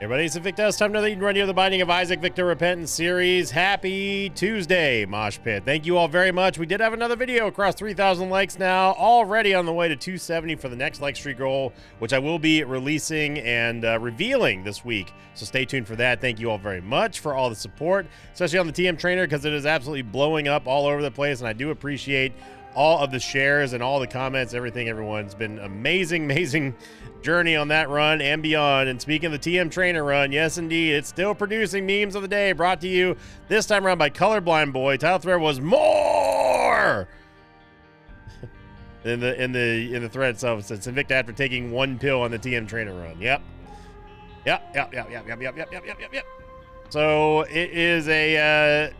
Everybody, it's Invicta. It's time to run you the Binding of Isaac Victor Repentance series. Happy Tuesday, Mosh Pit. Thank you all very much. We did have another video across 3,000 likes now, already on the way to 270 for the next like streak goal, which I will be releasing and revealing this week. So stay tuned for that. Thank you all very much for all the support, especially on the TM Trainer, because it is absolutely blowing up all over the place, and I do appreciate all of the shares and all the comments, everything, everyone. It's been amazing journey on that run and beyond. And speaking of the TM Trainer run, yes, indeed, it's still producing memes of the day, brought to you this time around by Colorblind Boy. Title thread was more. in the thread itself, it says Invicta after taking one pill on the TM Trainer run. Yep. So it is a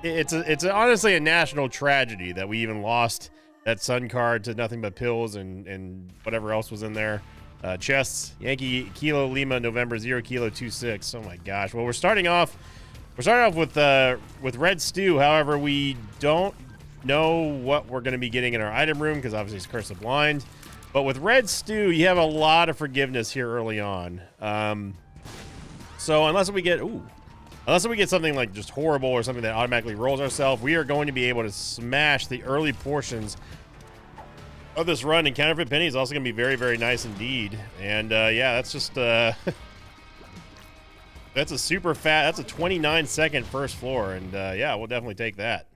it's honestly a national tragedy that we even lost that Sun card to nothing but pills and whatever else was in there. Chests, Yankee Kilo Lima November 0 Kilo 26. Oh my gosh. Well, we're starting off with Red Stew. However, we don't know what we're going to be getting in our item room because obviously it's Curse of Blind. But with Red Stew, you have a lot of forgiveness here early on. So unless we get something like just horrible or something that automatically rolls ourselves, we are going to be able to smash the early portions of this run. And Counterfeit Penny is also going to be very, very nice indeed. And yeah, that's just that's a super fat. That's a 29-second first floor, and yeah, we'll definitely take that.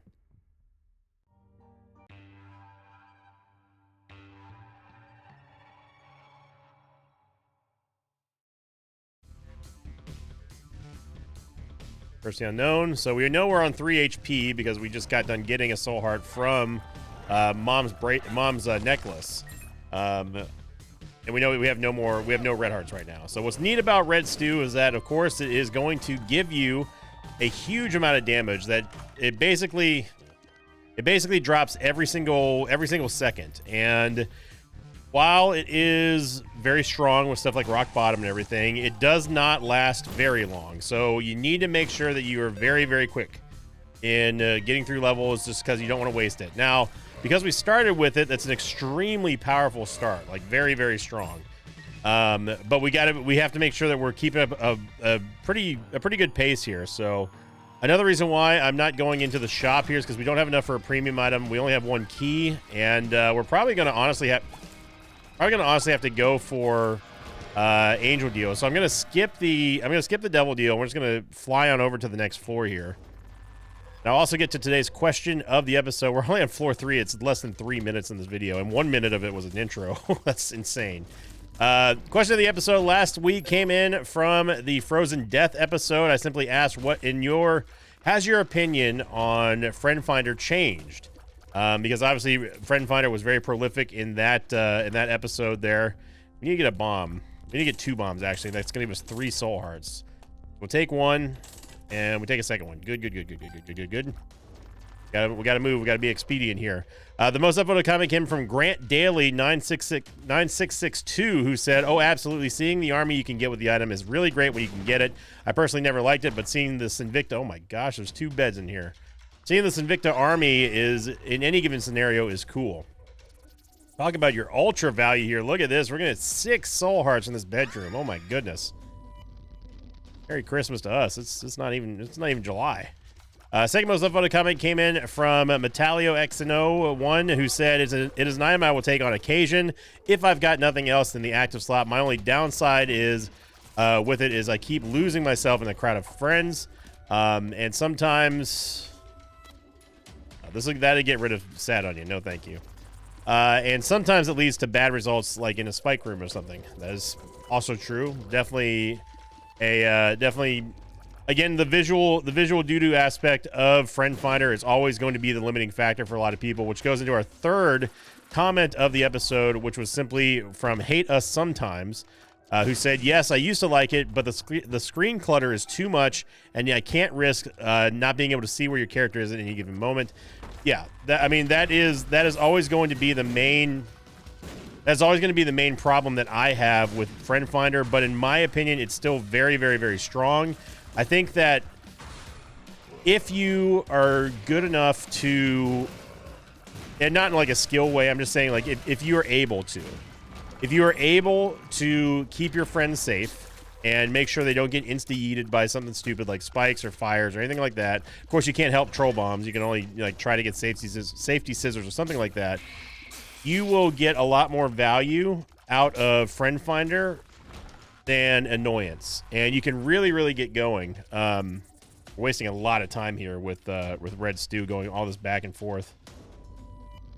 First the Unknown. So we know we're on 3 HP because we just got done getting a soul heart from mom's necklace. And we know we have no red hearts right now. So what's neat about Red Stew is that, of course, it is going to give you a huge amount of damage that it basically drops every single second. And while it is very strong with stuff like Rock Bottom and everything, it does not last very long. So you need to make sure that you are very, very quick in getting through levels, just because you don't want to waste it. Now, because we started with it, that's an extremely powerful start, like very, very strong. But we have to make sure that we're keeping up a pretty good pace here. So another reason why I'm not going into the shop here is because we don't have enough for a premium item. We only have one key, and we're probably going to honestly have to go for Angel Deal. So I'm gonna skip the Devil Deal. We're just gonna fly on over to the next floor here. Now I'll also get to today's question of the episode. We're only on floor 3. It's less than 3 minutes in this video, and 1 minute of it was an intro. That's insane. Question of the episode last week came in from the Frozen Death episode. I simply asked, has your opinion on Friend Finder changed? Because obviously Friend Finder was very prolific in that episode there. We need to get a bomb. We need to get 2 bombs, actually. That's going to give us 3 soul hearts. We'll take one, and we take a second one. Good. We got to move. We got to be expedient here. The most upvoted comment came from Grant Daly 9662, who said, "Oh, absolutely. Seeing the army you can get with the item is really great when you can get it. I personally never liked it, but seeing this Invicta, oh my gosh, there's 2 beds in here. Seeing this Invicta army is, in any given scenario, is cool." Talk about your ultra value here. Look at this. We're going to get 6 soul hearts in this bedroom. Oh my goodness. Merry Christmas to us. It's not even July. Second most upvoted comment came in from Metalio XNO1, who said, it is an item I will take on occasion if I've got nothing else in the active slot. My only downside is with it is I keep losing myself in a crowd of friends. And sometimes that'll get rid of Sad Onion. No, thank you. And sometimes it leads to bad results, like in a spike room or something. That is also true. Definitely again, the visual doo-doo aspect of Friend Finder is always going to be the limiting factor for a lot of people, which goes into our third comment of the episode, which was simply from Hate Us Sometimes, who said, "Yes, I used to like it, but the screen clutter is too much, and I can't risk not being able to see where your character is at any given moment." Yeah, that is always going to be the main. That's always going to be the main problem that I have with Friend Finder. But in my opinion, it's still very, very, very strong. I think that if you are good enough to, and not in like a skill way, I'm just saying, like, if you are able to keep your friends safe, and make sure they don't get insta-yeeted by something stupid like spikes or fires or anything like that. Of course, you can't help troll bombs. You can only like try to get safety scissors or something like that. You will get a lot more value out of Friend Finder than Annoyance, and you can really get going. We're wasting a lot of time here with Red Stew going all this back and forth.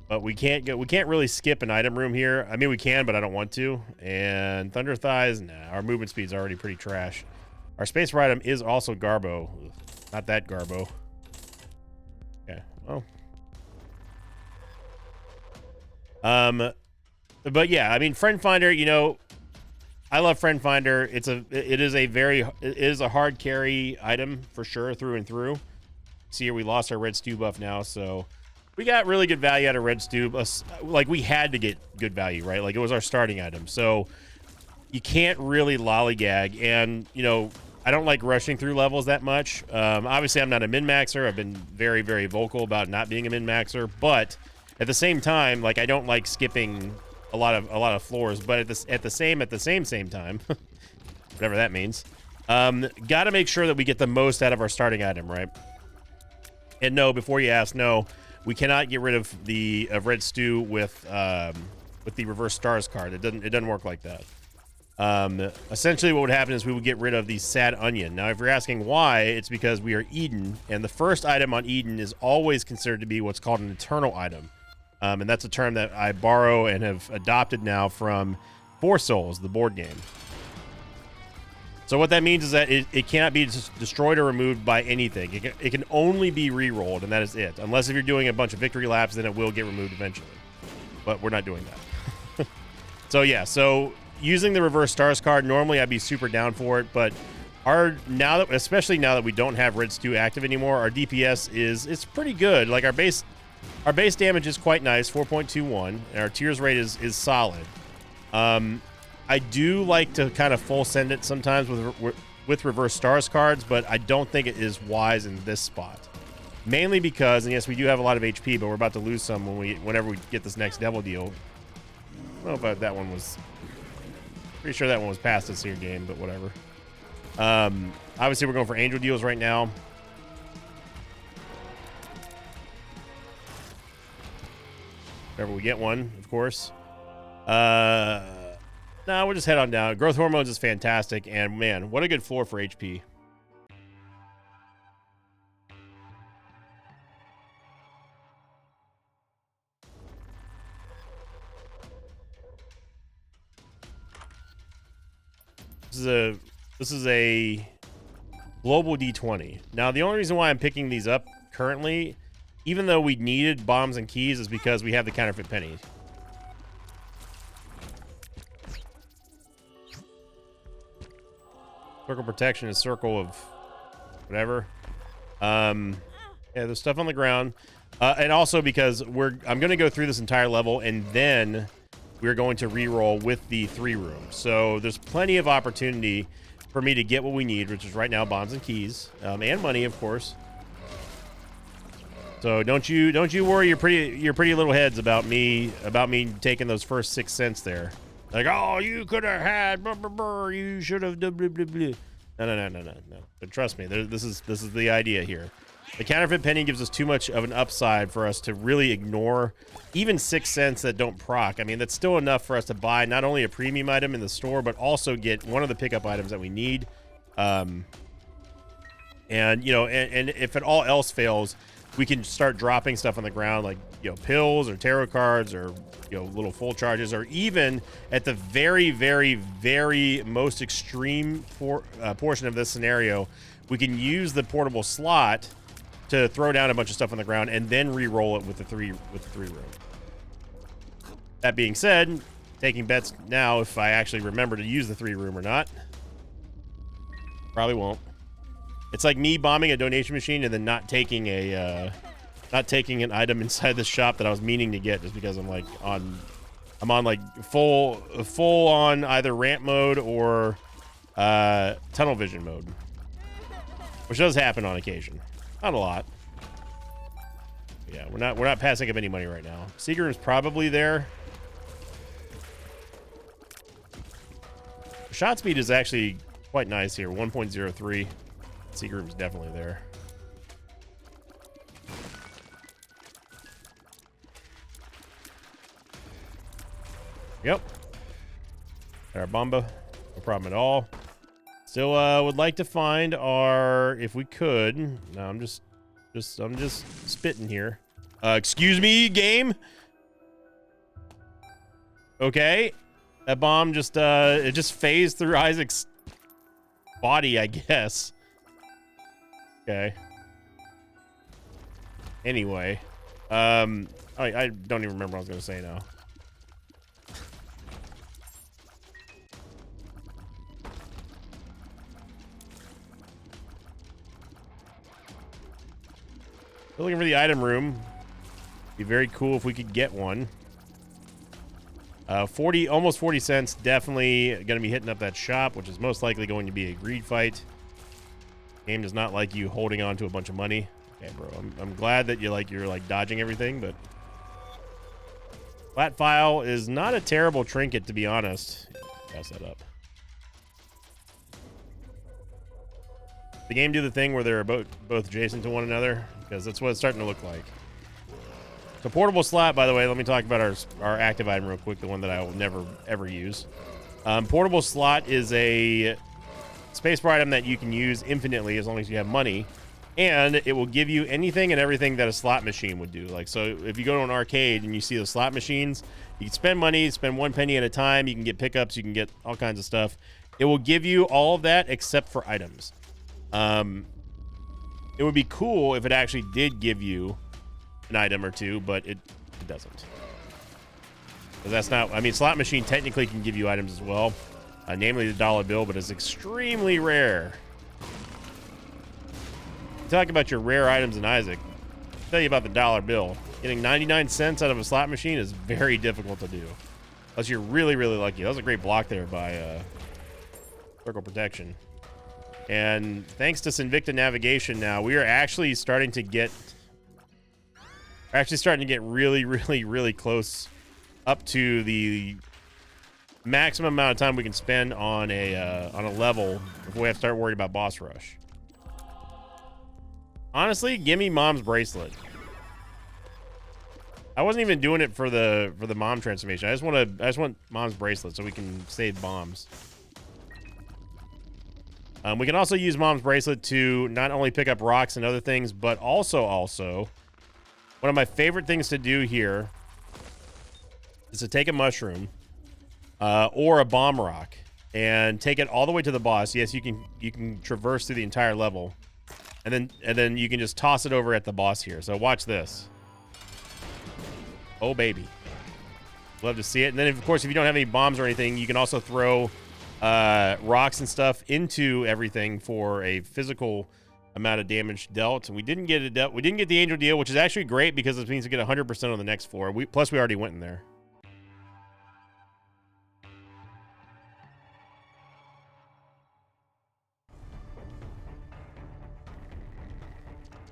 But we can't really skip an item room here. I mean, we can, but I don't want to. And Thunder Thighs, nah, our movement speed's already pretty trash. Our space for item is also Garbo. Ugh, not that Garbo. Okay, well. But yeah, I mean, Friend Finder, you know, I love Friend Finder. It is a hard carry item for sure, through and through. See here, we lost our Red Stew buff now, so we got really good value out of Red Stew. Like, we had to get good value, right? Like, it was our starting item. So you can't really lollygag. And, you know, I don't like rushing through levels that much. Obviously, I'm not a min-maxer. I've been very, very vocal about not being a min-maxer. But at the same time, like, I don't like skipping a lot of floors. But at the same time, whatever that means, got to make sure that we get the most out of our starting item, right? And no, before you ask, no, we cannot get rid of the Red Stew with the reverse stars card. It doesn't work like that. Essentially, what would happen is we would get rid of the sad onion. Now, if you're asking why, it's because we are Eden, and the first item on Eden is always considered to be what's called an eternal item, and that's a term that I borrow and have adopted now from Four Souls, the board game. So what that means is that it cannot be destroyed or removed by anything. It can only be re-rolled, and that is it. Unless if you're doing a bunch of victory laps, then it will get removed eventually. But we're not doing that. So yeah, so using the reverse stars card, normally I'd be super down for it, but especially now that we don't have Red Stew active anymore, our DPS it's pretty good. Like, our base damage is quite nice, 4.21, and our tears rate is solid. I do like to kind of full send it sometimes with reverse stars cards, but I don't think it is wise in this spot. Mainly because, and yes, we do have a lot of HP, but we're about to lose some whenever we get this next devil deal. I don't know if that one was... Pretty sure that one was past this here game, but whatever. Obviously, we're going for angel deals right now. Whenever we get one, of course. No, we'll just head on down. Growth hormones is fantastic, and man, what a good floor for HP. This is a global D20. Now, the only reason why I'm picking these up currently, even though we needed bombs and keys, is because we have the counterfeit penny. Circle protection is circle of whatever. Yeah, there's stuff on the ground. And also because I'm going to go through this entire level, and then we're going to re-roll with the 3 room. So there's plenty of opportunity for me to get what we need, which is right now bombs and keys, and money, of course. So don't you worry your pretty little heads about me taking those first 6 cents there. Like, oh, you could have had, blah, blah, blah, you should have, blah, blah, blah, blah. No. But trust me, this is the idea here. The counterfeit penny gives us too much of an upside for us to really ignore even 6 cents that don't proc. I mean, that's still enough for us to buy not only a premium item in the store, but also get one of the pickup items that we need. And, you know, and if it all else fails, we can start dropping stuff on the ground, like, you know, pills or tarot cards or, you know, little full charges, or even at the very, very, very most extreme portion of this scenario, we can use the portable slot to throw down a bunch of stuff on the ground and then re-roll it with the three room. That being said, taking bets now if I actually remember to use the 3 room or not. Probably won't. It's like me bombing a donation machine and then not taking an item inside the shop that I was meaning to get, just because I'm on like full on either ramp mode or tunnel vision mode, which does happen on occasion. Not a lot. But yeah, we're not passing up any money right now. Seagroom's probably there. Shot speed is actually quite nice here. 1.03. Secret room's definitely there. Yep. Our bomba. No problem at all. Still would like to find our, if we could. No, I'm just spitting here. Excuse me, game. Okay. That bomb just it just phased through Isaac's body, I guess. Okay. Anyway, I don't even remember what I was gonna say now. Still looking for the item room. Be very cool if we could get one. 40, almost 40 cents. Definitely going to be hitting up that shop, which is most likely going to be a greed fight. Game does not like you holding on to a bunch of money. Okay, bro. I'm glad that you're like dodging everything, but flat file is not a terrible trinket, to be honest. Pass that up. The game do the thing where they're both adjacent to one another, because that's what it's starting to look like. So portable slot, by the way, let me talk about our active item real quick, the one that I will never, ever use. Portable slot is a spacebar item that you can use infinitely as long as you have money, and it will give you anything and everything that a slot machine would do. Like, so if you go to an arcade and you see the slot machines, you can spend money, spend 1 penny at a time, you can get pickups, you can get all kinds of stuff. It will give you all of that except for items. It would be cool if it actually did give you an item or two, but it doesn't. Because that's not, I mean, slot machine technically can give you items as well, namely the dollar bill, but it's extremely rare. Talk about your rare items in Isaac. I'll tell you about the dollar bill. Getting 99 cents out of a slot machine is very difficult to do. Unless you're really, really lucky. That was a great block there by Circle Protection. And thanks to Sinvicta Navigation now, we are actually starting to get really, really, really close up to the maximum amount of time we can spend on a level before we have to start worrying about boss rush. Honestly, give me Mom's bracelet. I wasn't even doing it for the mom transformation. I just want Mom's bracelet so we can save bombs. We can also use Mom's bracelet to not only pick up rocks and other things, but also one of my favorite things to do here is to take a mushroom or a bomb rock and take it all the way to the boss. Yes, you can traverse through the entire level, and then you can just toss it over at the boss here. So watch this. Oh baby, love to see it. And then of course, if you don't have any bombs or anything, you can also throw rocks and stuff into everything for a physical amount of damage dealt. And we didn't get it dealt. We didn't get the angel deal, which is actually great because it means we get 100% on the next floor. Plus we already went in there.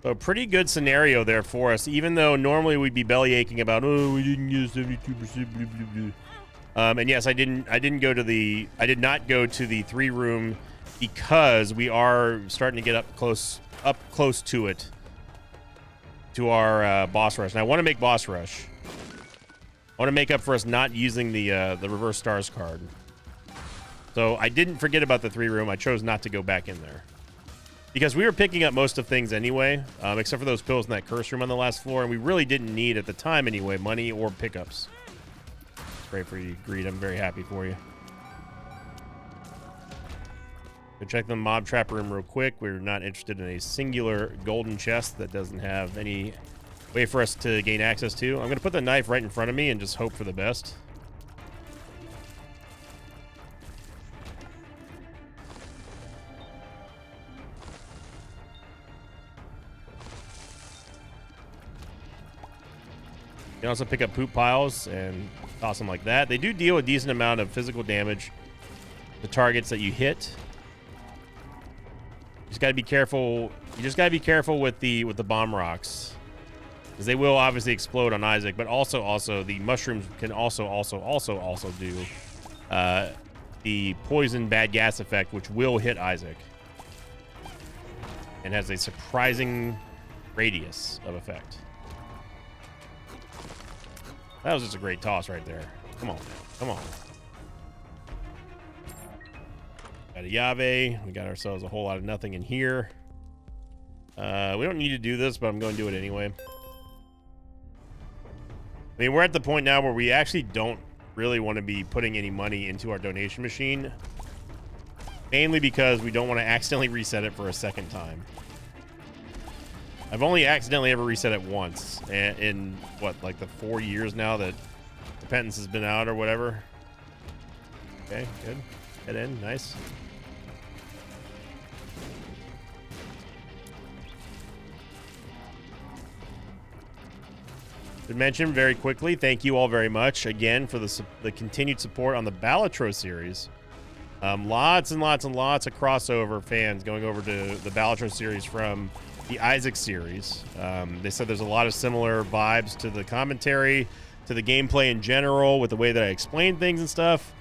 So pretty good scenario there for us, even though normally we'd be belly aching about, oh, we didn't get 72%, blah, blah, blah. And yes, I did not go to the 3 room because we are starting to get up close to it, to our boss rush. And I want to make boss rush. I want to make up for us not using the reverse stars card. So I didn't forget about the 3 room. I chose not to go back in there because we were picking up most of things anyway, except for those pills in that curse room on the last floor, and we really didn't need at the time anyway money or pickups. Great for you, Greed. I'm very happy for you. Go check the mob trap room real quick. We're not interested in a singular golden chest that doesn't have any way for us to gain access to. I'm going to put the knife right in front of me and just hope for the best. You can also pick up poop piles and toss them like that. They do deal a decent amount of physical damage to targets that you hit. You just got to be careful. You just got to be careful with the bomb rocks, because they will obviously explode on Isaac. But also the mushrooms can also do the the poison bad gas effect, which will hit Isaac. And has a surprising radius of effect. That was just a great toss right there. Come on, man. Come on. Got a Yave. We got ourselves a whole lot of nothing in here. We don't need to do this, but I'm going to do it anyway. I mean, we're at the point now where we actually don't really want to be putting any money into our donation machine. Mainly because we don't want to accidentally reset it for a second time. I've only accidentally ever reset it once in what, like the 4 years now that Repentance has been out or whatever. Okay, good. Head in, nice. To mention very quickly, thank you all very much again for the continued support on the Balatro series. Lots and lots and lots of crossover fans going over to the Balatro series from the Isaac series. They said there's a lot of similar vibes to the commentary, to the gameplay in general, with the way that I explain things and stuff.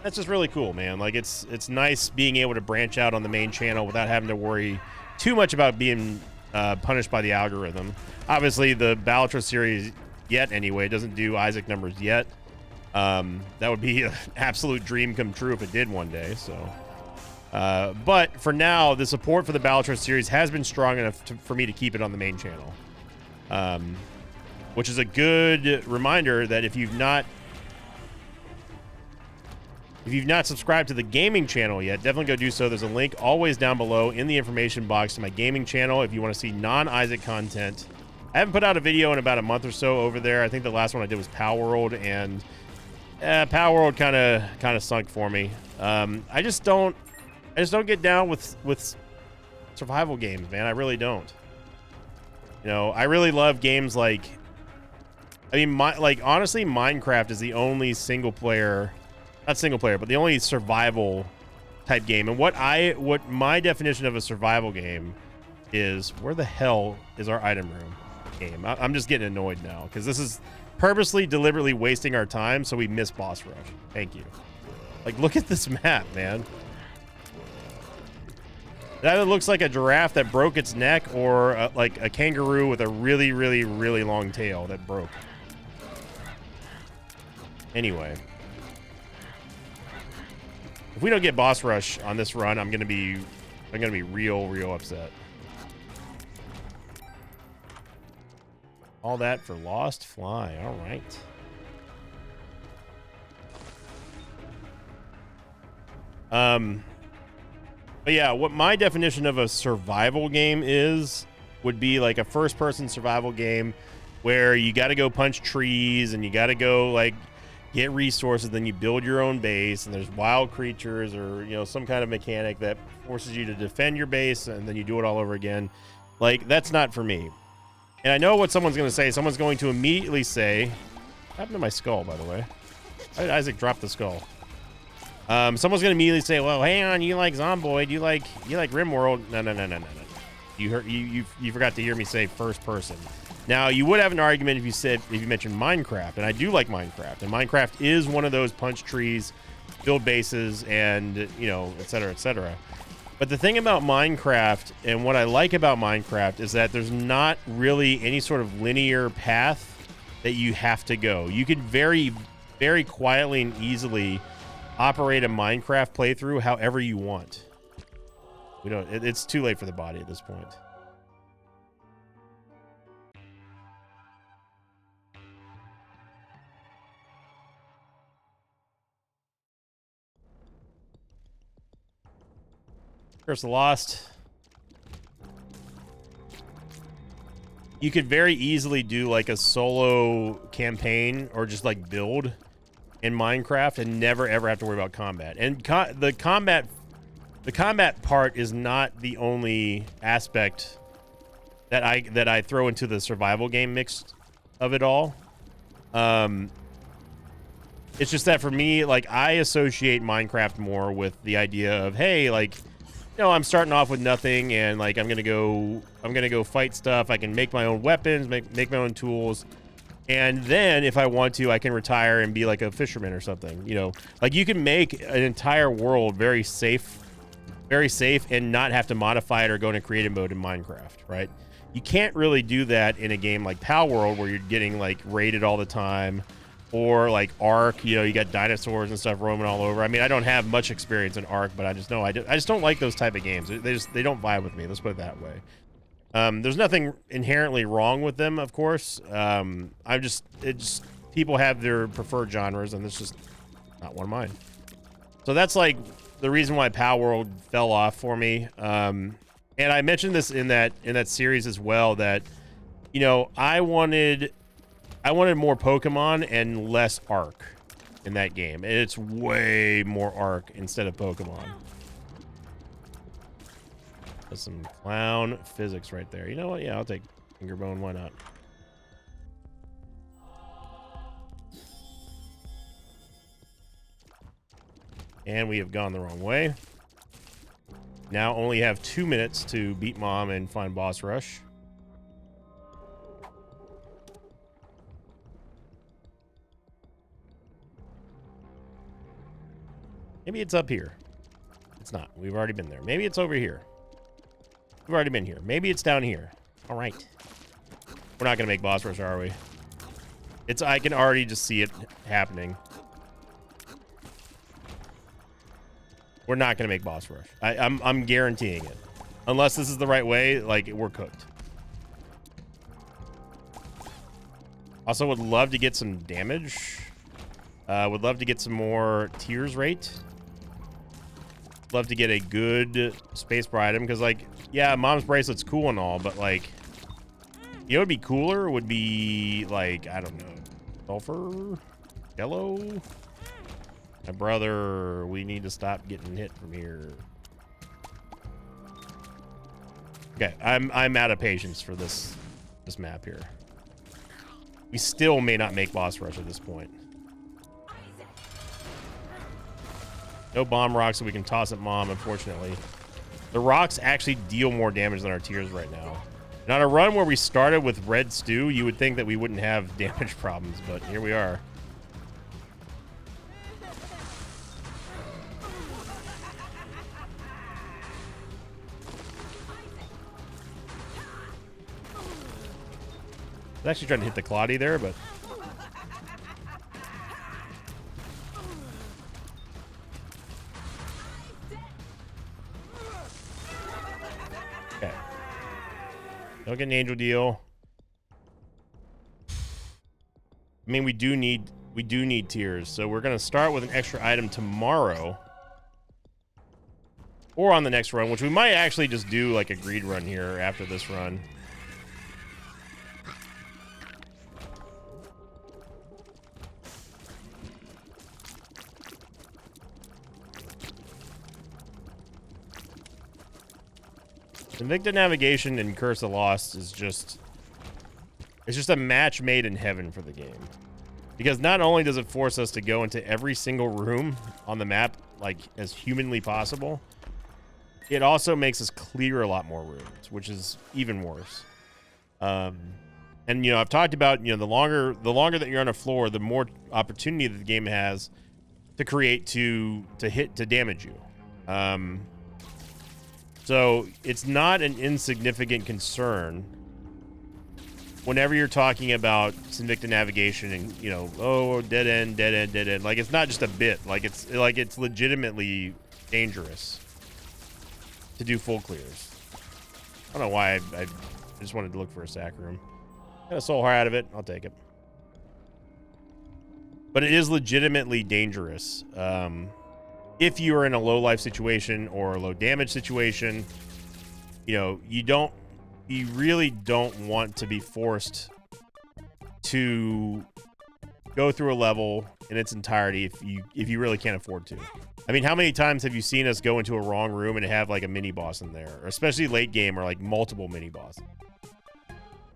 That's just really cool, man. Like, it's nice being able to branch out on the main channel without having to worry too much about being punished by the algorithm. Obviously, the Balatro series, yet anyway, doesn't do Isaac numbers yet. That would be an absolute dream come true if it did one day, so... but for now, the support for the Balatro series has been strong enough for me to keep it on the main channel. Which is a good reminder that if you've not subscribed to the gaming channel yet, definitely go do so. There's a link always down below in the information box to my gaming channel if you want to see non-Isaac content. I haven't put out a video in about a month or so over there. I think the last one I did was Power World, and Power World kind of sunk for me. I just don't get down with survival games, man. I really don't. You know, I really love games like, I mean, honestly, Minecraft is the only not single player, but the only survival type game. And what my definition of a survival game is, where the hell is our item room game? I'm just getting annoyed now because this is purposely, deliberately wasting our time so we miss boss rush. Thank you. Like, look at this map, man. It either looks like a giraffe that broke its neck or like a kangaroo with a really, really, really long tail that broke. Anyway. If we don't get boss rush on this run, I'm gonna be real upset. All that for Lost Fly. All right. But yeah, what my definition of a survival game would be like a first-person survival game where you got to go punch trees and you got to go like get resources, then you build your own base, and there's wild creatures or, you know, some kind of mechanic that forces you to defend your base, and then you do it all over again. Like, that's not for me. And I know what someone's going to say. Someone's going to immediately say, what happened to my skull, by the way? Why did Isaac drop the skull? Someone's gonna immediately say, "Well, hang on, you like Zomboid? You like RimWorld?" No. You forgot to hear me say first person. Now, you would have an argument if you mentioned Minecraft, and I do like Minecraft, and Minecraft is one of those punch trees, build bases, and, you know, et cetera, et cetera. But the thing about Minecraft, and what I like about Minecraft, is that there's not really any sort of linear path that you have to go. You can very, very quietly and easily operate a Minecraft playthrough however you want. It's too late for the body at this point. Curse of the Lost. You could very easily do like a solo campaign or just like build in Minecraft and never ever have to worry about combat. And the combat part is not the only aspect that I throw into the survival game mix of it all. It's just that for me, like, I associate Minecraft more with the idea of, hey, like, you know, I'm starting off with nothing, and like I'm gonna go fight stuff. I can make my own weapons, make my own tools. And then if I want to, I can retire and be like a fisherman or something. You know, like you can make an entire world very safe and not have to modify it or go into creative mode in Minecraft, right? You can't really do that in a game like Pal World where you're getting like raided all the time, or like Ark, you know, you got dinosaurs and stuff roaming all over. I mean, I don't have much experience in Ark, but I just know I just don't like those type of games. They don't vibe with me. Let's put it that way. There's nothing inherently wrong with them, of course. People have their preferred genres, and it's just not one of mine. So that's like the reason why Pal World fell off for me. And I mentioned this in that series as well, that, you know, I wanted more Pokemon and less Ark in that game. And it's way more Ark instead of Pokemon. That's some clown physics right there. You know what? Yeah, I'll take Fingerbone. Why not? And we have gone the wrong way. Now only have 2 minutes to beat Mom and find Boss Rush. Maybe it's up here. It's not. We've already been there. Maybe it's over here. We've already been here. Maybe it's down here. All right. We're not going to make Boss Rush, are we? I can already just see it happening. We're not going to make Boss Rush. I'm guaranteeing it. Unless this is the right way, like, we're cooked. Also, would love to get some damage. Would love to get some more tears rate. Love to get a good space bar item, because, like, yeah, Mom's Bracelet's cool and all, but, like, you know what would be cooler? Would be, like, I don't know, sulfur? Yellow? My brother, we need to stop getting hit from here. Okay, I'm out of patience for this map here. We still may not make Boss Rush at this point. No bomb rocks that we can toss at Mom, unfortunately. The rocks actually deal more damage than our tears right now. And on a run where we started with Red Stew, you would think that we wouldn't have damage problems, but here we are. I was actually trying to hit the Claudie there, but... Okay. Don't get an angel deal. I mean, we do need tears, so we're gonna start with an extra item tomorrow. Or on the next run, which we might actually just do like a greed run here after this run. Invicta Navigation and Curse of Lost is just... It's just a match made in heaven for the game. Because not only does it force us to go into every single room on the map, like, as humanly possible, it also makes us clear a lot more rooms, which is even worse. And, you know, I've talked about, you know, the longer that you're on a floor, the more opportunity that the game has to create to damage you. So it's not an insignificant concern whenever you're talking about Invicta Navigation and, you know, oh, dead end. Like, it's not just a bit. Like, it's legitimately dangerous to do full clears. I don't know why I just wanted to look for a sack room. Got a soul heart out of it. I'll take it. But it is legitimately dangerous. If you are in a low life situation or a low damage situation, you know, you really don't want to be forced to go through a level in its entirety if you really can't afford to. I mean, how many times have you seen us go into a wrong room and have like a mini boss in there, or especially late game, or like multiple mini bosses?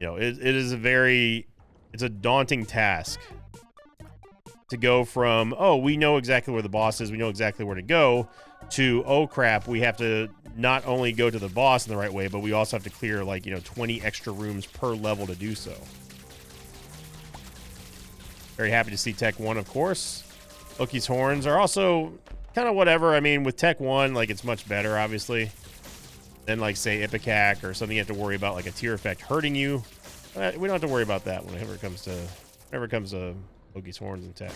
You know, it is it's a daunting task to go from, oh, we know exactly where the boss is, we know exactly where to go, to, oh crap, we have to not only go to the boss in the right way, but we also have to clear, like, you know, 20 extra rooms per level to do so. Very happy to see Tech 1, of course. Loki's horns are also kind of whatever. I mean, with Tech 1, like, it's much better, obviously, than, like, say, Ipecac or something you have to worry about, like a tier effect hurting you. We don't have to worry about that whenever it comes to Loki's horns and Tech.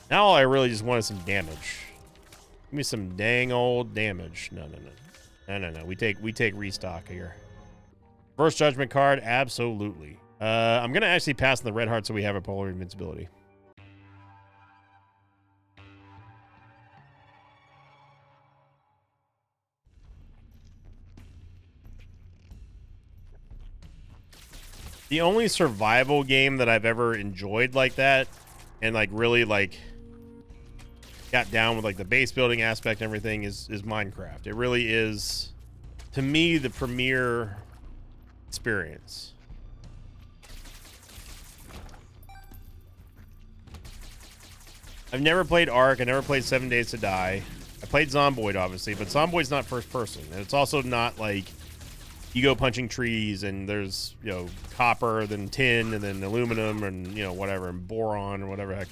Now all I really just want is some damage. Give me some dang old damage. No. We take restock here. First Judgment card, absolutely. I'm gonna actually pass on the red heart so we have a polar invincibility. The only survival game that I've ever enjoyed like that, and like really like got down with like the base building aspect and everything, is Minecraft. It really is, to me, the premier experience. I've never played Ark. I never played 7 Days to Die. I played Zomboid, obviously, but Zomboid's not first person, and it's also not like you go punching trees and there's, you know, copper, then tin, and then aluminum, and, you know, whatever, and boron, or whatever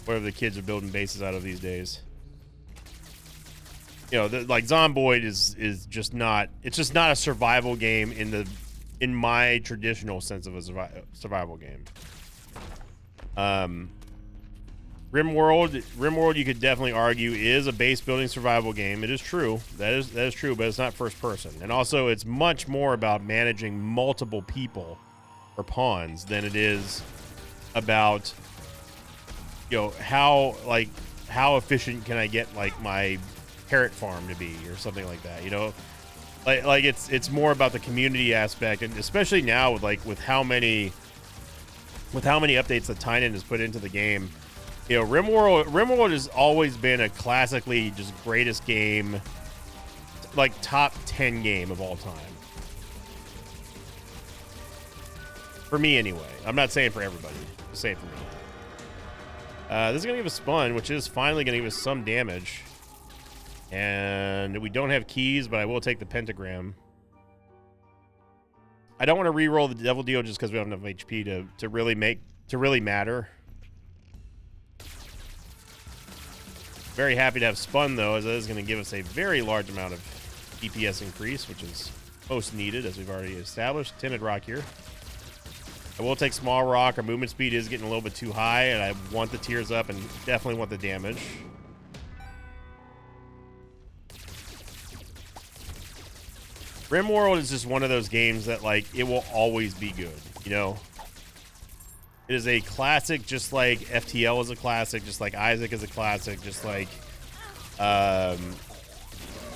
the kids are building bases out of these days. You know, like Zomboid is just not. It's just not a survival game in my traditional sense of a survival game. RimWorld, you could definitely argue, is a base building survival game. It is true. That is true, but it's not first person. And also, it's much more about managing multiple people or pawns than it is about, you know, how efficient can I get like my parrot farm to be or something like that. You know, like it's more about the community aspect, and especially now with how many updates that Tynan has put into the game. You know, RimWorld has always been a classically just greatest game, like top 10 game of all time. For me, anyway. I'm not saying for everybody. Just saying for me. This is going to give us Spun, which is finally going to give us some damage. And we don't have keys, but I will take the Pentagram. I don't want to re-roll the Devil Deal just because we don't have enough HP to really matter. Very happy to have Spun, though, as that is going to give us a very large amount of DPS increase, which is most needed, as we've already established. Timid Rock here. I will take Small Rock. Our movement speed is getting a little bit too high, and I want the tears up and definitely want the damage. RimWorld is just one of those games that, like, it will always be good, you know? It is a classic, just like FTL is a classic, just like Isaac is a classic, just like,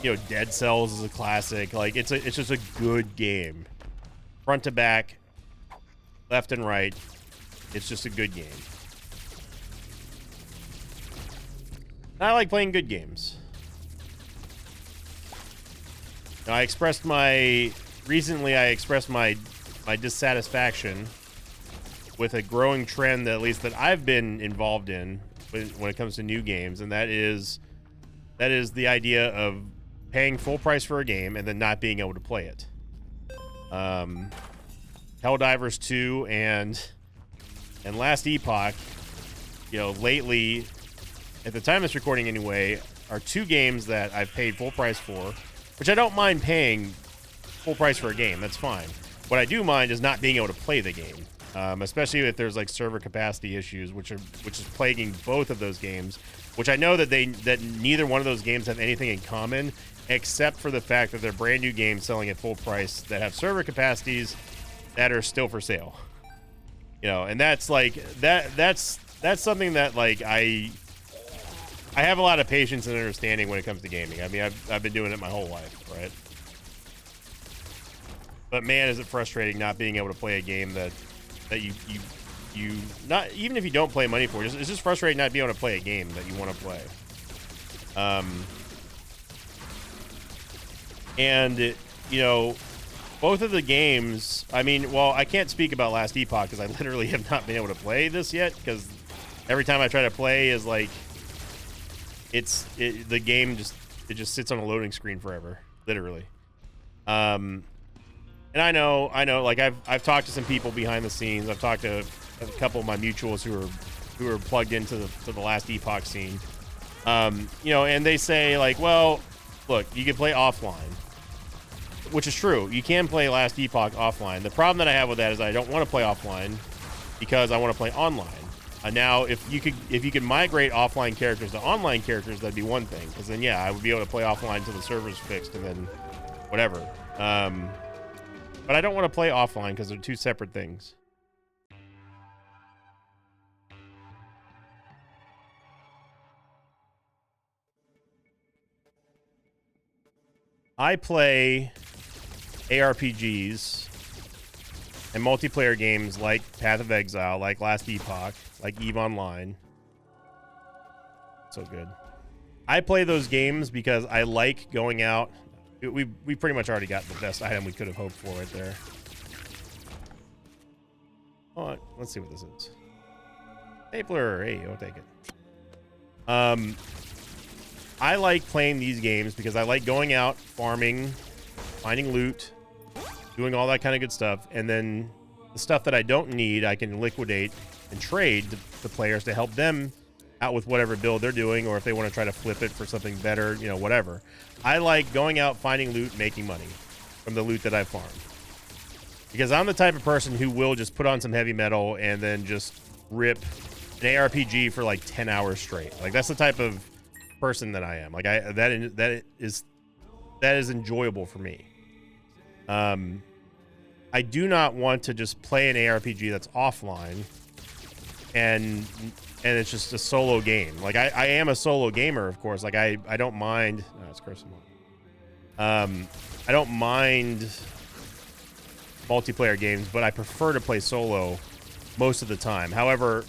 you know, Dead Cells is a classic. Like, it's just a good game. Front to back, left and right. It's just a good game. I like playing good games. Now, recently I expressed my dissatisfaction with a growing trend that, at least that I've been involved in when it comes to new games, and that is the idea of paying full price for a game and then not being able to play it. Helldivers 2 and Last Epoch, you know, lately, at the time of this recording anyway, are two games that I've paid full price for, which I don't mind paying full price for a game. That's fine. What I do mind is not being able to play the game. Especially if there's like server capacity issues, which is plaguing both of those games. Which I know that neither one of those games have anything in common, except for the fact that they're brand new games selling at full price that have server capacities that are still for sale. You know, and that's like that's something that, like, I have a lot of patience and understanding when it comes to gaming. I mean, I've been doing it my whole life, right? But man, is it frustrating not being able to play a game that you not, even if you don't play money for it, it's just frustrating not being able to play a game that you want to play. And you know, both of the games, I mean, well, I can't speak about Last Epoch because I literally have not been able to play this yet, because every time I try to play is like the game just sits on a loading screen forever, literally. And I know, like I've talked to some people behind the scenes. I've talked to a couple of my mutuals who are plugged into the Last Epoch scene. You know, and they say like, well, look, you can play offline, which is true. You can play Last Epoch offline. The problem that I have with that is I don't want to play offline because I want to play online. Now, if you could migrate offline characters to online characters, that'd be one thing. Because then, yeah, I would be able to play offline until the server's fixed, and then whatever. But I don't want to play offline because they're two separate things. I play ARPGs and multiplayer games like Path of Exile, like Last Epoch, like EVE Online. So good. I play those games because I like going out. We pretty much already got the best item we could have hoped for right there. Oh, let's see what this is. Stapler, hey, I'll take it. I like playing these games because I like going out, farming, finding loot, doing all that kind of good stuff, and then the stuff that I don't need, I can liquidate and trade to players to help them out with whatever build they're doing, or if they want to try to flip it for something better, you know, whatever. I like going out, finding loot, making money from the loot that I farm. Because I'm the type of person who will just put on some heavy metal and then just rip an ARPG for like 10 hours straight. Like, that's the type of person that I am. Like, that is enjoyable for me. I do not want to just play an ARPG that's offline and it's just a solo game. Like, I am a solo gamer, of course. Like, I don't mind. No, it's cursing. I don't mind multiplayer games, but I prefer to play solo most of the time. However,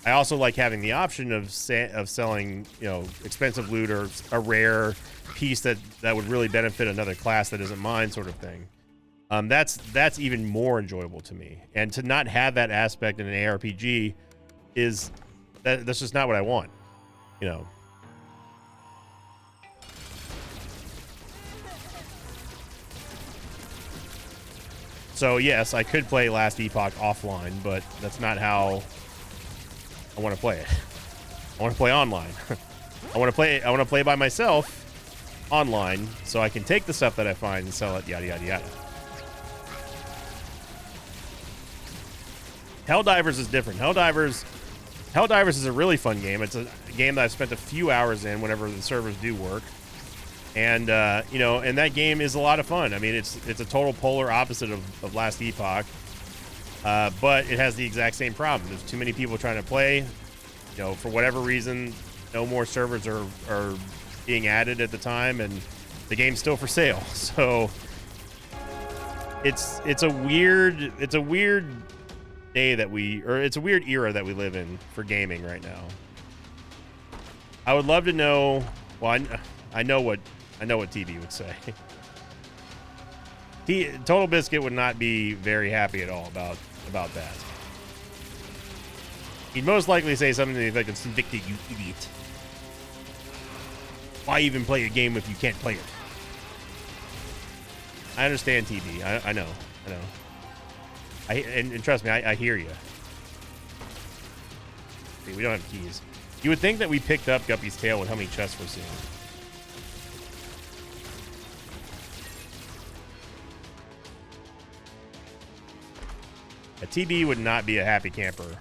I also like having the option of selling, you know, expensive loot or a rare piece that would really benefit another class that isn't mine, sort of thing. That's even more enjoyable to me. And to not have that aspect in an ARPG that's just not what I want, you know. So yes, I could play Last Epoch offline, but that's not how I want to play it. I want to play online. I want to play by myself online, so I can take the stuff that I find and sell it, yada yada yada. Helldivers is different. Helldivers is a really fun game. It's a game that I've spent a few hours in whenever the servers do work. And, you know, and that game is a lot of fun. I mean, it's a total polar opposite of Last Epoch. But it has the exact same problem. There's too many people trying to play. You know, for whatever reason, no more servers are being added at the time, and the game's still for sale. So it's a weird day it's a weird era that we live in for gaming right now. I would love to know. Well, I know what TV would say. Total Biscuit would not be very happy at all about that. He'd most likely say something to the effect of "Invicta, you idiot. Why even play a game if you can't play it?" I understand, TV. I know. And trust me, I hear you. See, we don't have keys. You would think that we picked up Guppy's tail with how many chests we're seeing. A TB would not be a happy camper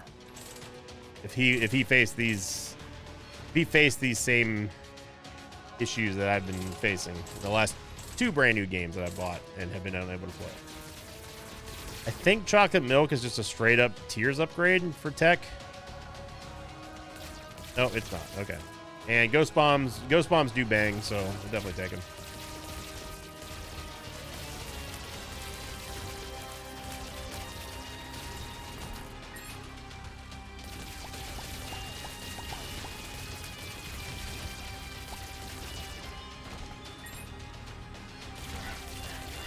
if he faced these same issues that I've been facing the last 2 brand new games that I bought and have been unable to play. I think Chocolate Milk is just a straight up tiers upgrade for tech. No, it's not. Okay. And Ghost Bombs do bang, so we'll definitely take them.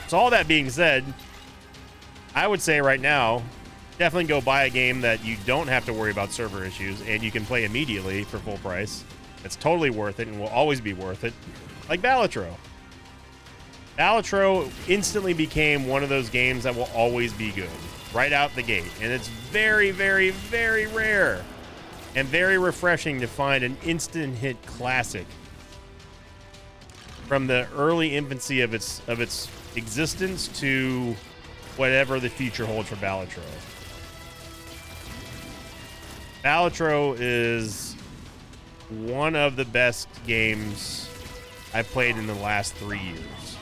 So all that being said, I would say right now, definitely go buy a game that you don't have to worry about server issues and you can play immediately for full price. It's totally worth it and will always be worth it. Like Balatro. Balatro instantly became one of those games that will always be good right out the gate. And it's very, very, very rare and very refreshing to find an instant hit classic from the early infancy of its existence to whatever the future holds for Balatro. Balatro is one of the best games I've played in the last 3 years.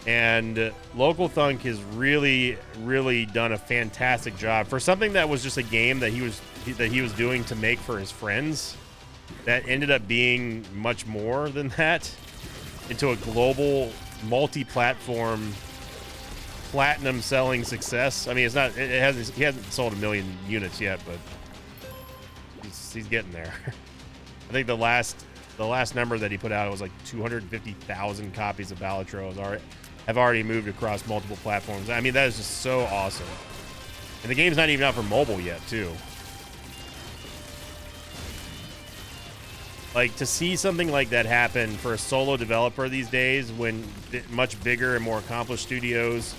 And Local Thunk has really, really done a fantastic job for something that was just a game that he was doing to make for his friends. That ended up being much more than that, into a global, multi-platform, platinum-selling success. I mean, it's not. He hasn't sold 1 million units yet, but he's getting there. I think the last number that he put out was like 250,000 copies of Balatro have already moved across multiple platforms. I mean, that is just so awesome. And the game's not even out for mobile yet, too. Like, to see something like that happen for a solo developer these days, when much bigger and more accomplished studios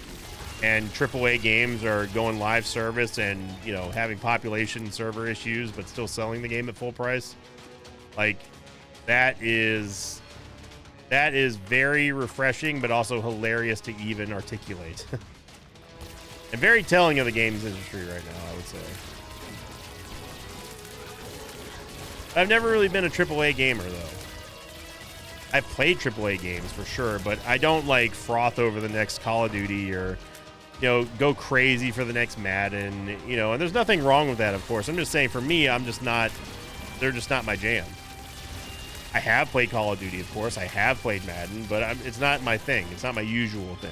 and AAA games are going live service and, you know, having population server issues but still selling the game at full price, like, that is very refreshing but also hilarious to even articulate. And very telling of the games industry right now, I would say. I've never really been a AAA gamer, though. I've played AAA games for sure, but I don't like froth over the next Call of Duty or, you know, go crazy for the next Madden, you know, and there's nothing wrong with that, of course. I'm just saying, for me, they're just not my jam. I have played Call of Duty, of course. I have played Madden, but it's not my thing. It's not my usual thing.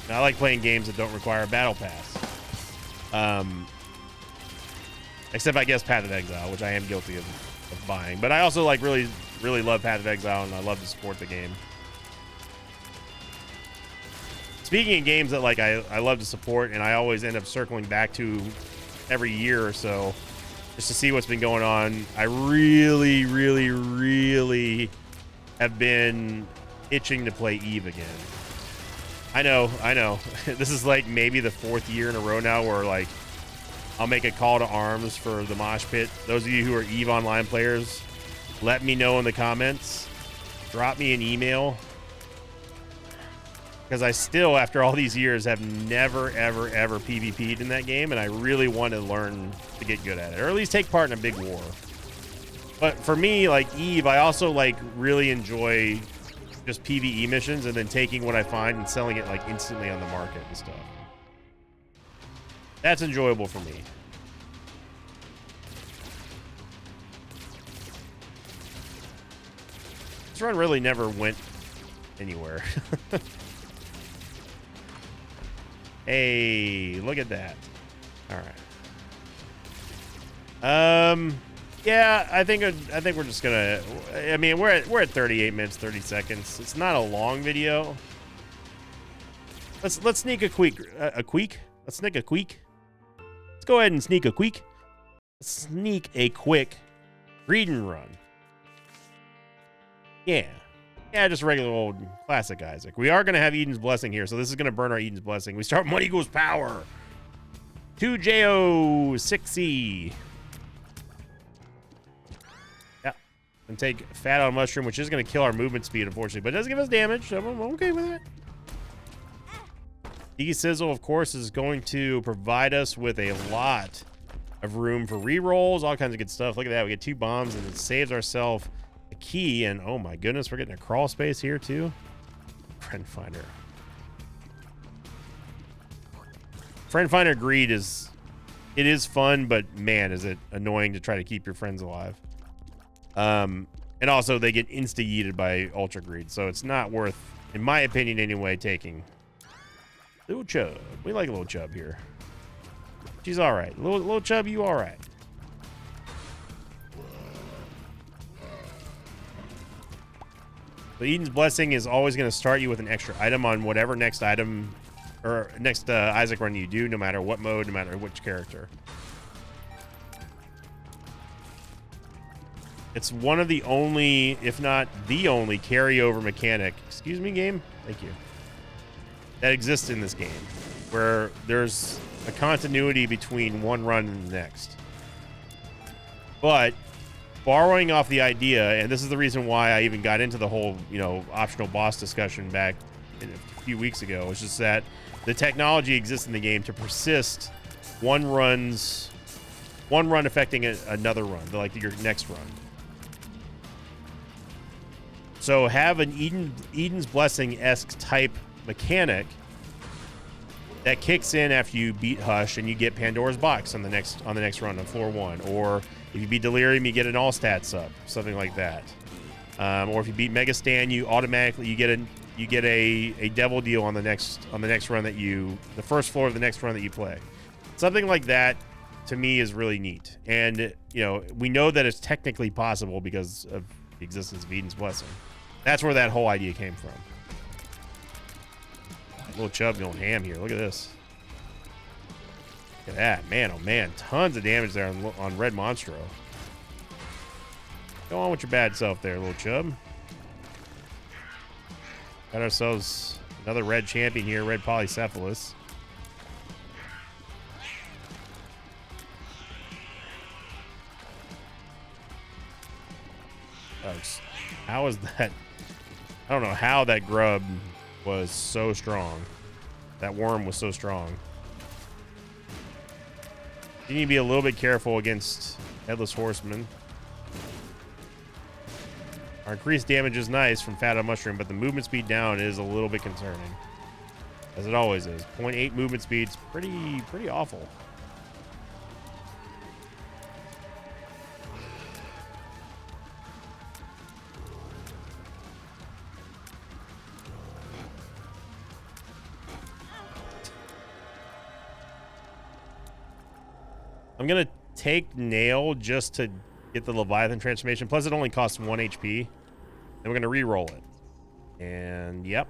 And I like playing games that don't require a battle pass. Except, I guess, Path of Exile, which I am guilty of buying. But I also, like, really, really love Path of Exile, and I love to support the game. Speaking of games that, like, I love to support, and I always end up circling back to every year or so, just to see what's been going on, I really, really, really have been itching to play Eve again. I know. This is like maybe the 4th year in a row now where, like, I'll make a call to arms for the Mosh Pit. Those of you who are EVE Online players, let me know in the comments. Drop me an email. Because I still, after all these years, have never, ever, ever PvP'd in that game, and I really want to learn to get good at it, or at least take part in a big war. But for me, like Eve, I also, like, really enjoy just PvE missions and then taking what I find and selling it, like, instantly on the market and stuff. That's enjoyable for me. This run really never went anywhere. Hey, look at that. All right. Yeah, I think we're just gonna. I mean, we're at 38 minutes 30 seconds. It's not a long video. Let's sneak a quick. Let's sneak a quick. Let's go ahead and sneak a quick. Sneak a quick read and run. Yeah, just regular old classic Isaac. We are gonna have Eden's Blessing here, so this is gonna burn our Eden's Blessing. We start Money Goes Power. 2JO6E. And take Fat on Mushroom, which is going to kill our movement speed, unfortunately, but it does give us damage, so I'm okay with that. D-Sizzle, of course, is going to provide us with a lot of room for rerolls, all kinds of good stuff. Look at that. We get 2 bombs, and it saves ourselves a key, and oh my goodness, we're getting a crawl space here, too. Friend Finder. Friend Finder Greed is fun, but man, is it annoying to try to keep your friends alive. And also they get insta-yeeted by Ultra Greed, so it's not worth, in my opinion anyway, taking. Little Chub. We like Little Chub here. She's alright. Little Chub, you alright. So Eden's Blessing is always going to start you with an extra item on whatever next item, or next Isaac run you do, no matter what mode, no matter which character. It's one of the only, if not the only, carryover mechanic. Excuse me, game? Thank you. That exists in this game, where there's a continuity between one run and the next. But borrowing off the idea, and this is the reason why I even got into the whole, optional boss discussion back a few weeks ago, was just that the technology exists in the game to persist one run affecting another run, like your next run. So have an Eden's Blessing-esque type mechanic that kicks in after you beat Hush and you get Pandora's Box on the next run on floor 1, or if you beat Delirium, you get an all stats up, something like that. Or if you beat Mega Stan, you automatically get a devil deal on the next run the first floor of the next run that you play. Something like that to me is really neat. And we know that it's technically possible because of the existence of Eden's Blessing. That's where that whole idea came from. Little Chub going ham here. Look at this. Look at that. Man, oh man. Tons of damage there on Red Monstro. Go on with your bad self there, little Chub. Got ourselves another red champion here, Red Polycephalus. How is that? I don't know how that grub was so strong. That worm was so strong. You need to be a little bit careful against Headless Horseman. Our increased damage is nice from Fat on Mushroom, but the movement speed down is a little bit concerning. As it always is. 0.8 movement speed's pretty awful. I'm going to take Nail just to get the Leviathan transformation. Plus, it only costs 1 HP. And we're going to re-roll it. And, yep.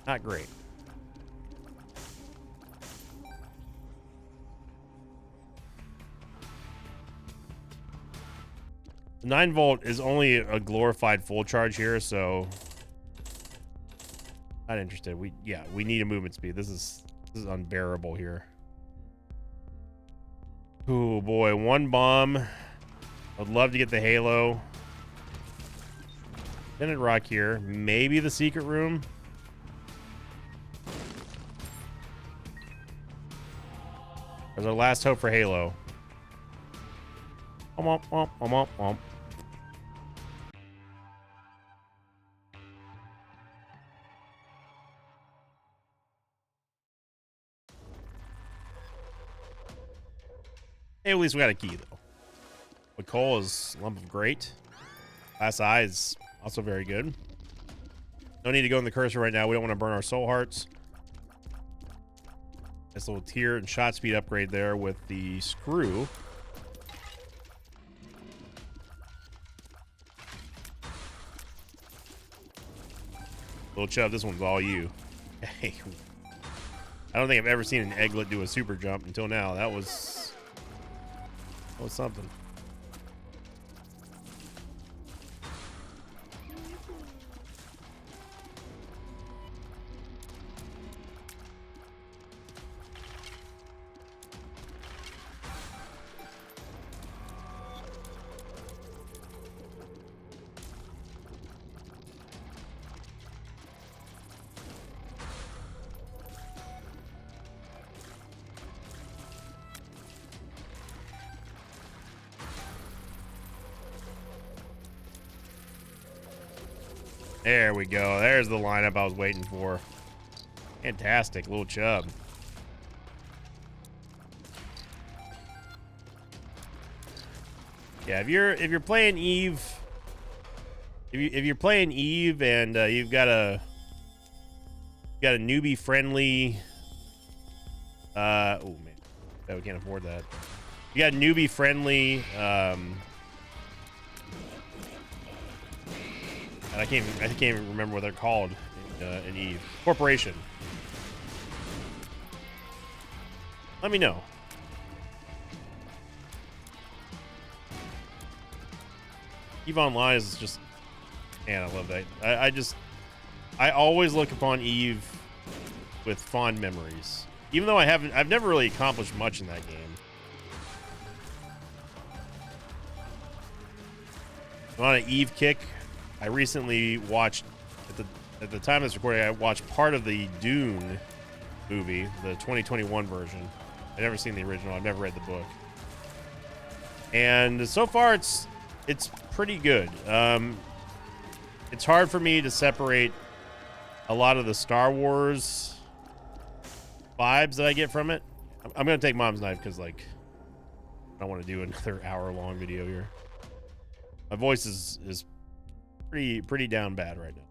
Not great. The 9 volt is only a glorified full charge here, so... Not interested. We need a movement speed. This is unbearable here. Oh boy, 1 bomb. I'd love to get the Halo. Tenant Rock here. Maybe the secret room. There's our last hope for Halo. Hey, at least we got a key, though. McCall is Lump of Great. Class I is also very good. No need to go in the cursor right now. We don't want to burn our soul hearts. Nice little tier and shot speed upgrade there with the screw. Little Chub, this one's all you. Hey, I don't think I've ever seen an Egglet do a super jump until now. That was something. There we go. There's the lineup I was waiting for. Fantastic, little Chub. Yeah, if you're playing Eve, if you're playing Eve and you've got a newbie friendly, oh man, no, we can't afford that. You got newbie friendly, I can't even remember what they're called in Eve. Corporation. Let me know. EVE Online is just, man, I love that. I always look upon EVE with fond memories, even though I've never really accomplished much in that game. I'm on an EVE kick. I recently watched, at the time of this recording, I watched part of the Dune movie, the 2021 version. I've never seen the original. I've never read the book. And so far, it's pretty good. It's hard for me to separate a lot of the Star Wars vibes that I get from it. I'm going to take Mom's Knife because, like, I don't want to do another hour-long video here. My voice is pretty down bad right now.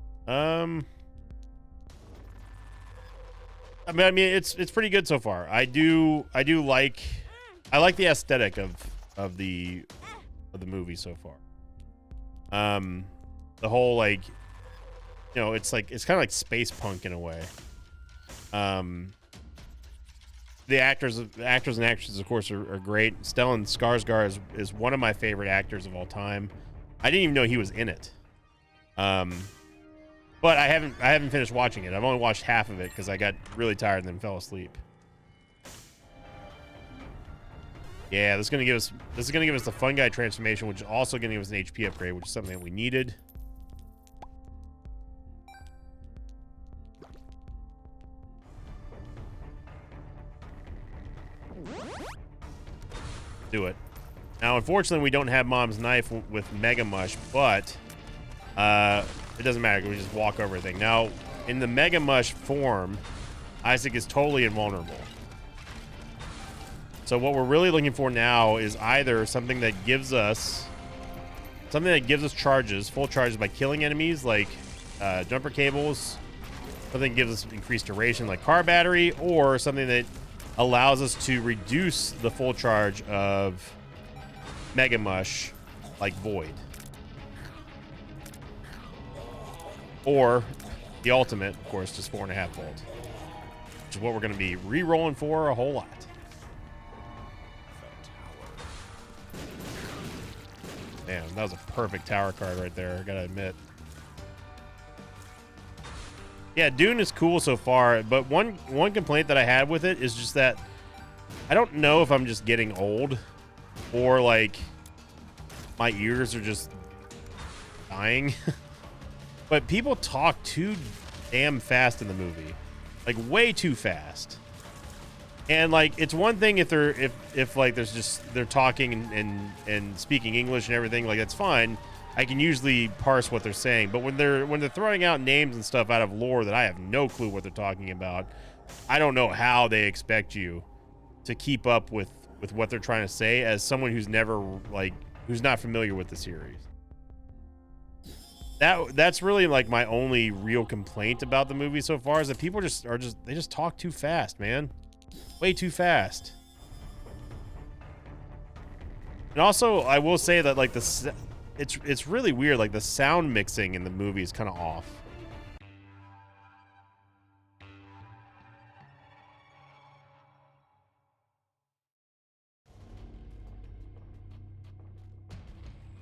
I mean, it's pretty good so far. I like the aesthetic of the movie so far. The whole, like, you know, it's kind of like space punk in a way. The actors and actresses, of course, are great. Stellan Skarsgård is one of my favorite actors of all time. I didn't even know he was in it. But I haven't finished watching it. I've only watched half of it because I got really tired and then fell asleep. Yeah, this is gonna give us the Fun Guy transformation, which is also gonna give us an HP upgrade, which is something that we needed. Do it. Now, unfortunately, we don't have Mom's Knife with Mega Mush, but it doesn't matter. We just walk over everything. Now, in the Mega Mush form, Isaac is totally invulnerable. So what we're really looking for now is either something that gives us charges, full charges by killing enemies, like jumper cables, something that gives us increased duration, like car battery, or something that allows us to reduce the full charge of Mega Mush, like Void. Or the ultimate, of course, just 4.5 volts, which is what we're going to be re-rolling for a whole lot. Damn, that was a perfect tower card right there, I gotta admit. Yeah, Dune is cool so far, but one complaint that I had with it is just that I don't know if I'm just getting old or, like, my ears are just dying. But people talk too damn fast in the movie, like way too fast. And, like, it's one thing if they're talking and speaking English and everything, like, that's fine. I can usually parse what they're saying. But when they're throwing out names and stuff out of lore that I have no clue what they're talking about, I don't know how they expect you to keep up with what they're trying to say as someone who's never, like, who's not familiar with the series. That's really, like, my only real complaint about the movie so far, is that people they just talk too fast, man. Way too fast. And also, I will say that, like, it's really weird. Like, the sound mixing in the movie is kind of off.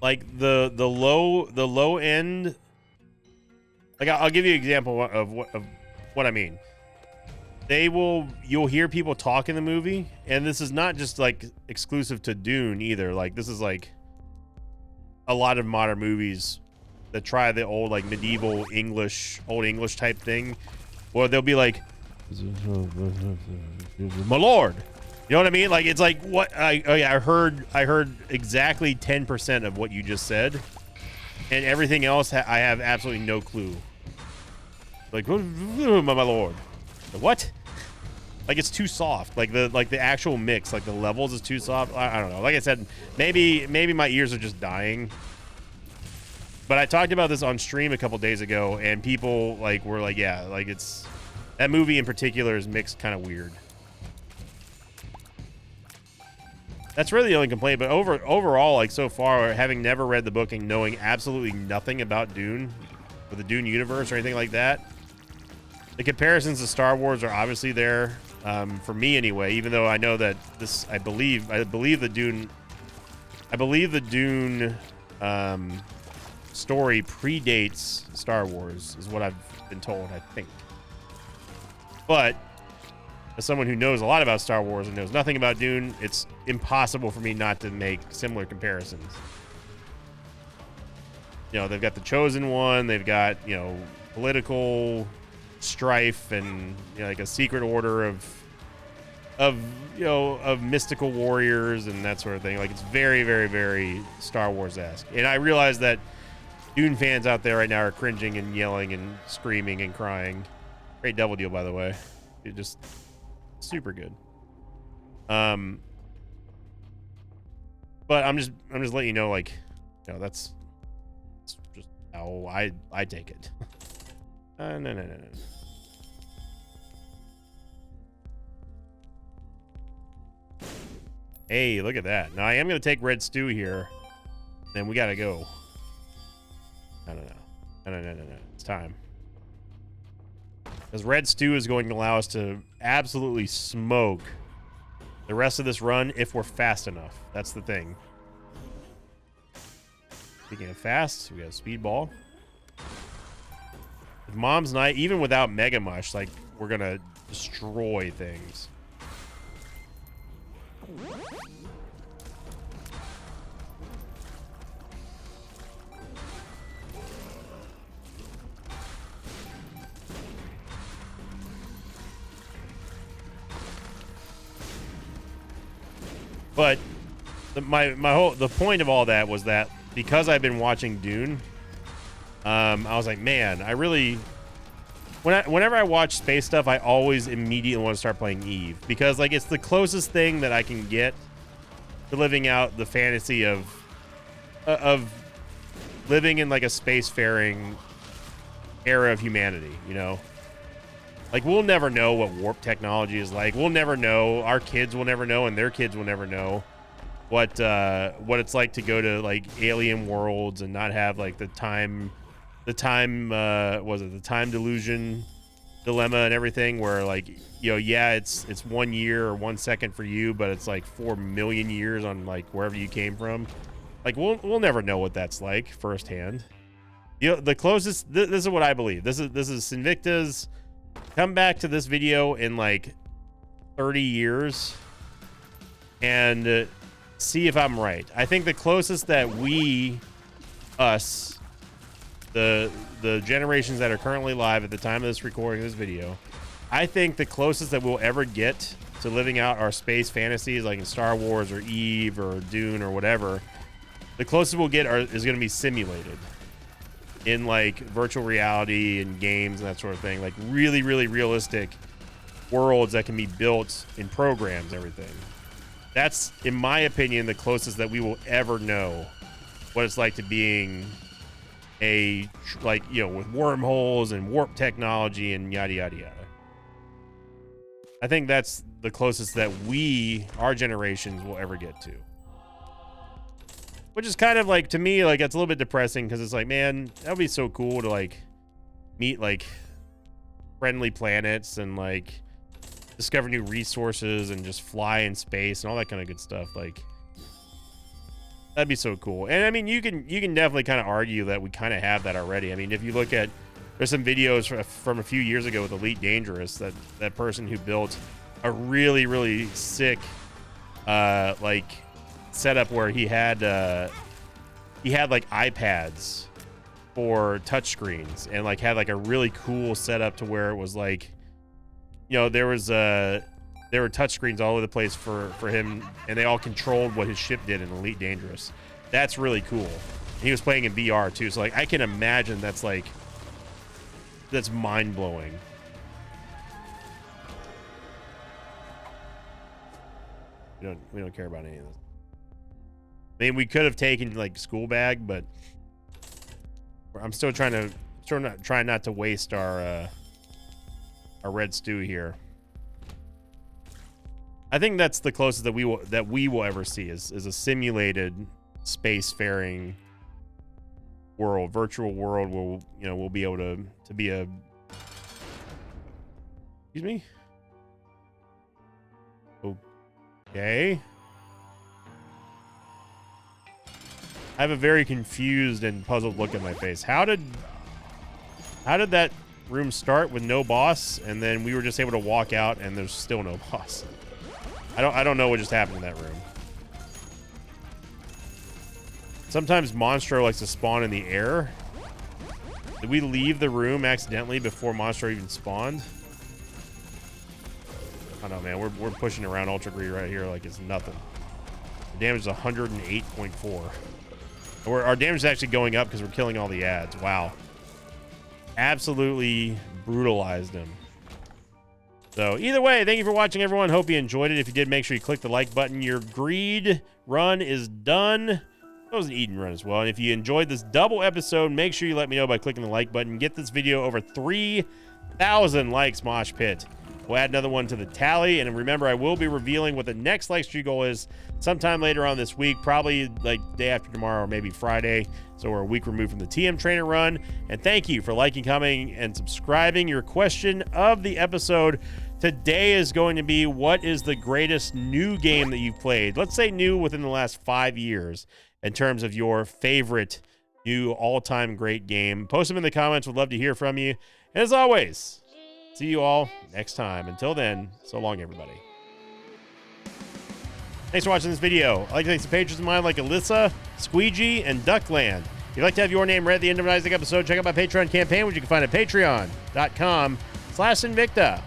Like, the low end. Like, I'll give you an example of what I mean. You'll hear people talk in the movie, and this is not just, like, exclusive to Dune either. Like, this is, like, a lot of modern movies that try the old, like, medieval old English type thing, or they'll be like, "My lord," you know what I mean? Like, it's like, what? I heard exactly 10% of what you just said, and everything else I have absolutely no clue. Like, my lord. What? Like, it's too soft. Like the actual mix, like the levels is too soft. I don't know. Like I said, maybe my ears are just dying. But I talked about this on stream a couple days ago, and people, like, were like, yeah, like, it's that movie in particular is mixed kind of weird. That's really the only complaint. But overall, like, so far, having never read the book and knowing absolutely nothing about Dune or the Dune universe or anything like that, the comparisons to Star Wars are obviously there, for me anyway, even though I know that this, I believe the Dune story predates Star Wars, is what I've been told, I think. But as someone who knows a lot about Star Wars and knows nothing about Dune, it's impossible for me not to make similar comparisons. You know, they've got the Chosen One, they've got, you know, political strife and, you know, like a secret order of mystical warriors and that sort of thing. Like, it's very, very, very Star Wars-esque. And I realize that Dune fans out there right now are cringing and yelling and screaming and crying. Great Devil Deal, by the way. It just super good. But I'm just letting you know, like, you know, that's just how I take it. No. Hey, look at that. Now I am gonna take Red Stew here. Then we gotta go. No. It's time. Because Red Stew is going to allow us to absolutely smoke the rest of this run if we're fast enough. That's the thing. Speaking of fast, we got a Speedball. With Mom's Night, even without Mega Mush, like, we're gonna destroy things. But the point of all that was that because I've been watching Dune, I was like, man, I really, whenever I watch space stuff, I always immediately want to start playing Eve, because like it's the closest thing that I can get to living out the fantasy of living in like a spacefaring era of humanity, you know? Like, we'll never know what warp technology is like. We'll never know. Our kids will never know, and their kids will never know what it's like to go to like alien worlds and not have like the time delusion dilemma and everything, where like, you know, yeah, it's 1 year or 1 second for you, but it's like 4 million years on like wherever you came from. Like, we'll never know what that's like firsthand. You know, the closest, this is what I believe. This is Sinvicta's. Come back to this video in like 30 years and see if I'm right. I think the closest that the generations that are currently live at the time of this recording of this video, I think the closest that we'll ever get to living out our space fantasies, like in Star Wars or Eve or Dune or whatever, the closest we'll get is going to be simulated in like virtual reality and games and that sort of thing. Like really, really realistic worlds that can be built in programs, everything. That's, in my opinion, the closest that we will ever know what it's like to being a, like, you know, with wormholes and warp technology and yada, yada, yada. I think that's the closest that our generations will ever get to. Which is kind of like, to me, like, it's a little bit depressing, because it's like, man, that would be so cool to like meet like friendly planets and like discover new resources and just fly in space and all that kind of good stuff. Like, that'd be so cool. And I mean, you can definitely kind of argue that we kind of have that already. I mean, if you look at, there's some videos from a few years ago with Elite Dangerous, that person who built a really, really sick like setup where he had like iPads for touchscreens, and like had like a really cool setup to where it was like, you know, there were touchscreens all over the place for him, and they all controlled what his ship did in Elite Dangerous. That's really cool. And he was playing in VR too, so like I can imagine that's mind-blowing. We don't care about any of this. I mean, we could have taken like school bag, but I'm still trying not to waste our Red Stew here. I think that's the closest that we will ever see is a simulated spacefaring world, virtual world, where we'll be able to be a. Excuse me. Okay. I have a very confused and puzzled look on my face. How did that room start with no boss, and then we were just able to walk out and there's still no boss? I don't know what just happened in that room. Sometimes Monstro likes to spawn in the air. Did we leave the room accidentally before Monstro even spawned? I don't know, man. We're pushing around Ultra Greed right here like it's nothing. The damage is 108.4. Our damage is actually going up because we're killing all the ads. Wow. Absolutely brutalized him. So either way, thank you for watching, everyone. Hope you enjoyed it. If you did, make sure you click the like button. Your greed run is done. That was an Eden run as well. And if you enjoyed this double episode, make sure you let me know by clicking the like button. Get this video over 3,000 likes, Mosh Pit. We'll add another one to the tally. And remember, I will be revealing what the next like streak goal is sometime later on this week, probably like day after tomorrow or maybe Friday. So we're a week removed from the TM Trainer run. And thank you for liking, commenting, and subscribing. Your question of the episode today is going to be, what is the greatest new game that you've played? Let's say new within the last 5 years in terms of your favorite new all-time great game. Post them in the comments. Would love to hear from you. And as always, see you all next time. Until then, so long, everybody. Thanks for watching this video. I'd like to thank some patrons of mine like Alyssa, Squeegee, and Duckland. If you'd like to have your name read at the end of an Isaac episode, check out my Patreon campaign, which you can find at patreon.com/Sinvicta.